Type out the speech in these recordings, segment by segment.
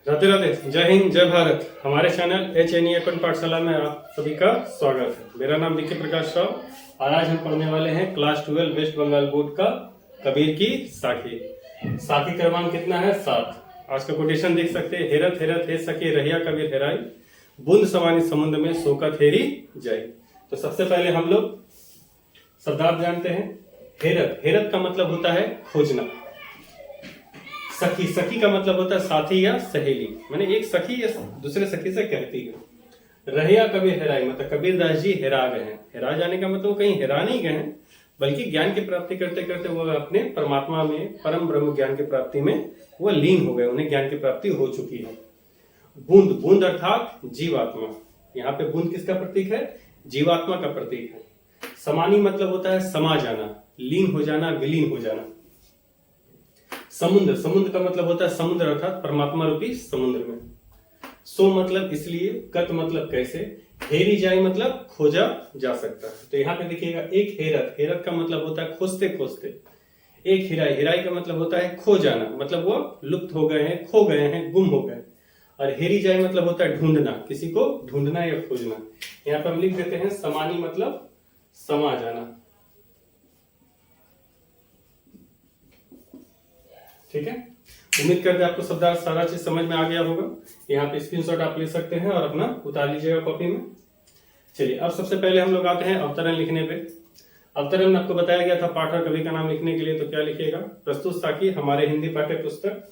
राधे राधे, जय हिंद, जय भारत। हमारे चैनल एच.एन.ई. अकाउंट पाठशाला में आप सभी का स्वागत है। मेरा नाम विक्की प्रकाश राव और आज हम पढ़ने वाले हैं क्लास 12 वेस्ट बंगाल बोर्ड का कबीर की साखी। साखी क्रमांक कितना है? 7। आज का कोटेशन देख सकते हैं। हेरत हेरत हे सखी रहिया कबीर हेराई, बूंद समानी समुद्र में सोकत हेरी जाई। तो सबसे पहले हम लोग शब्दार्थ जानते हैं। हेरत, हेरत का मतलब होता है खोजना। सखी, सखी का मतलब होता है साथी या सहेली, माने एक सखी या दूसरे सखी से कहती है। रहिया कबीर हेराई मतलब कबीर दास जी हेरा गए हैं। हेरा जाने का मतलब कहीं हेरा नहीं गए हैं, बल्कि ज्ञान की प्राप्ति करते करते वो अपने परमात्मा में, परम ब्रह्म ज्ञान की प्राप्ति में वो लीन हो गए, उन्हें ज्ञान की प्राप्ति हो चुकी है। बूंद, बूंद अर्थात जीवात्मा। यहाँ पे बूंद किसका प्रतीक है? जीवात्मा का प्रतीक है। समानी मतलब होता है समा जाना, लीन हो जाना, विलीन हो जाना। समुद्र, समुद्र का मतलब होता है समुद्र अर्थात परमात्मा रूपी समुद्र में। सो मतलब इसलिए, कत मतलब कैसे, हेरी जाए मतलब खोजा जा सकता है। तो यहाँ पे देखिएगा एक हेरत, हेरत का मतलब होता है खोजते खोजते। एक हिराई, हिराई का मतलब होता है खो जाना, मतलब वो लुप्त हो गए हैं, खो गए हैं, गुम हो गए। और हेरी जाए मतलब होता है ढूंढना, किसी को ढूंढना या खोजना। यहाँ पे हम लिख देते हैं समानी मतलब समा जाना। ठीक है, उम्मीद करते हैं आपको शब्दार्थ सारा चीज समझ में आ गया होगा। यहाँ पे स्क्रीनशॉट आप ले सकते हैं और अपना उतार लीजिएगा कॉपी में। चलिए अब सबसे पहले हम लोग आते हैं अवतरण लिखने पे। अवतरण में आपको बताया गया था पाठ और कवि का नाम लिखने के लिए, तो क्या लिखिएगा? प्रस्तुत साखी हमारे हिंदी पाठ्य पुस्तक,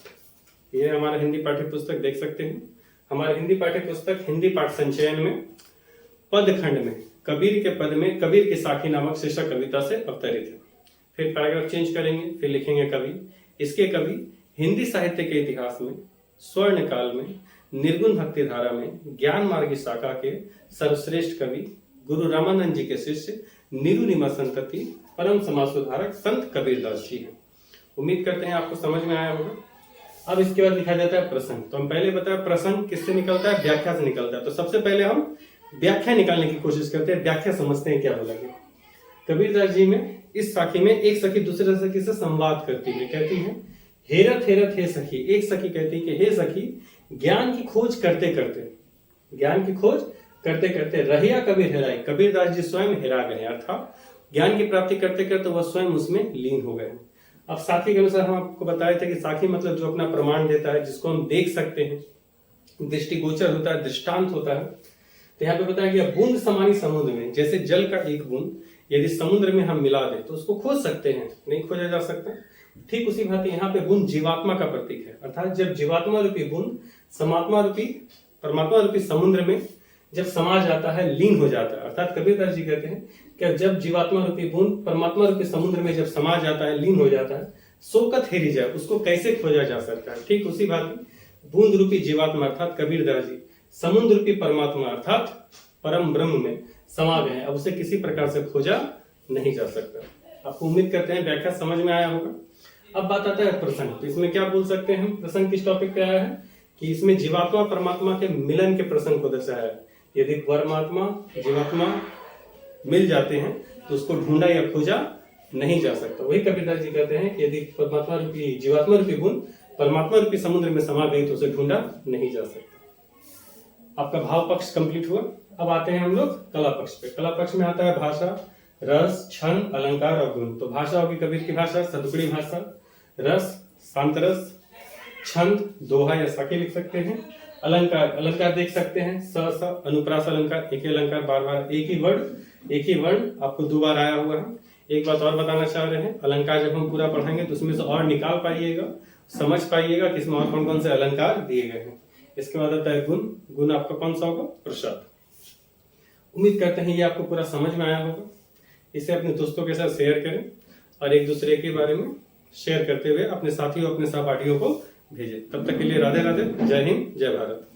ये हमारा हिंदी पाठ्य पुस्तक देख सकते हैं। हमारे हिंदी पाठ्य पुस्तक हिंदी पाठ संचयन में पद खंड में कबीर के पद में कबीर की साखी नामक शीर्षक कविता से अवतरित है। फिर पैराग्राफ चेंज करेंगे, फिर लिखेंगे कवि। इसके कवि हिंदी साहित्य के इतिहास में स्वर्ण काल में निर्गुण भक्ति धारा में ज्ञान मार्गी शाखा के सर्वश्रेष्ठ कवि गुरु रामानंद जी के शिष्य निरुनिमा संतति परम समाज सुधारक संत कबीर दास जी हैं। उम्मीद करते हैं आपको समझ में आया होगा। अब इसके बाद लिखा जाता है प्रसंग। तो हम पहले बताया प्रसंग किससे निकलता है? व्याख्या से निकलता है। तो सबसे पहले हम व्याख्या निकालने की कोशिश करते हैं, व्याख्या समझते हैं क्या बोला गया। कबीरदास जी में इस साखी में एक सखी दूसरे सखी से संवाद करती है, कहती है हेरत हेरत हे सखी। एक सखी कहती है कि हे सखी, ज्ञान की खोज करते करते, ज्ञान की खोज करते करते रहिया कबीर हेराई, कबीरदास जी स्वयं हेरा गए, अर्थात ज्ञान की प्राप्ति करते करते वह स्वयं उसमें लीन हो गए। अब साखी के अनुसार हम आपको बताए थे कि साखी मतलब जो अपना प्रमाण देता है, जिसको हम देख सकते हैं, दृष्टिगोचर होता है, दृष्टांत होता है। तो यहाँ पे बताया गया बूंद समानी समुद्र में, जैसे जल का एक बूंद यदि समुद्र में हम मिला दे तो उसको खोज सकते हैं, नहीं खोजा जा सकता। ठीक उसी भांति यहाँ पे बूंद जीवात्मा का प्रतीक है, अर्थात जब जीवात्मा रूपी बूंद समात्मा रूपी परमात्मा रूपी समुद्र में जब समा जाता है, लीन हो जाता है, अर्थात कबीरदास जी कहते हैं कि जब जीवात्मा रूपी बूंद परमात्मा रूपी समुद्र में जब समा जाता है, लीन हो जाता है, सोकत हेरी जाए, उसको कैसे खोजा जा सकता है। ठीक उसी भांति बूंद रूपी जीवात्मा अर्थात कबीरदास जी समुद्र रूपी परमात्मा अर्थात परम ब्रह्म में समा गए, अब उसे किसी प्रकार से खोजा नहीं जा सकता। आपको उम्मीद करते हैं व्याख्या समझ में आया होगा। अब बात आता है प्रसंग। तो इसमें क्या बोल सकते हैं हम? प्रसंग किस टॉपिक पे आया है कि इसमें जीवात्मा परमात्मा के मिलन के प्रसंग को दर्शाया है। यदि परमात्मा जीवात्मा मिल जाते हैं तो उसको ढूंढा या खोजा नहीं जा सकता। वही कबीरदास जी कहते हैं कि यदि परमात्मा रूपी जीवात्मा रूपी गुण परमात्मा रूपी समुद्र में समा गई तो उसे ढूंढा नहीं जा सकता। आपका भाव पक्ष कंप्लीट हुआ। अब आते हैं हम लोग कला पक्ष पे। कला पक्ष में आता है भाषा, रस, छंद, अलंकार और गुण। तो भाषा होगी कबीर की भाषा सतुकड़ी भाषा, रस शांत रस, छंद दोहा या साखी लिख सकते हैं, अलंकार, अलंकार देख सकते हैं स स अनुप्रास अलंकार, एक ही अलंकार बार बार एक ही वर्ण आपको 2 बार आया हुआ है। एक बात और बताना चाह रहे हैं, अलंकार जब हम पूरा पढ़ेंगे तो उसमें से और निकाल पाइएगा, समझ पाइएगा कि इसमें और कौन कौन से अलंकार दिए गए हैं। इसके बाद आता है गुण। गुण आपका कौन सा होगा? प्रसाद। उम्मीद करते हैं ये आपको पूरा समझ में आया होगा। इसे अपने दोस्तों के साथ शेयर करें और एक दूसरे के बारे में शेयर करते हुए अपने साथियों अपने सहपाठियों को भेजें। तब तक के लिए राधे राधे, जय हिंद, जय भारत।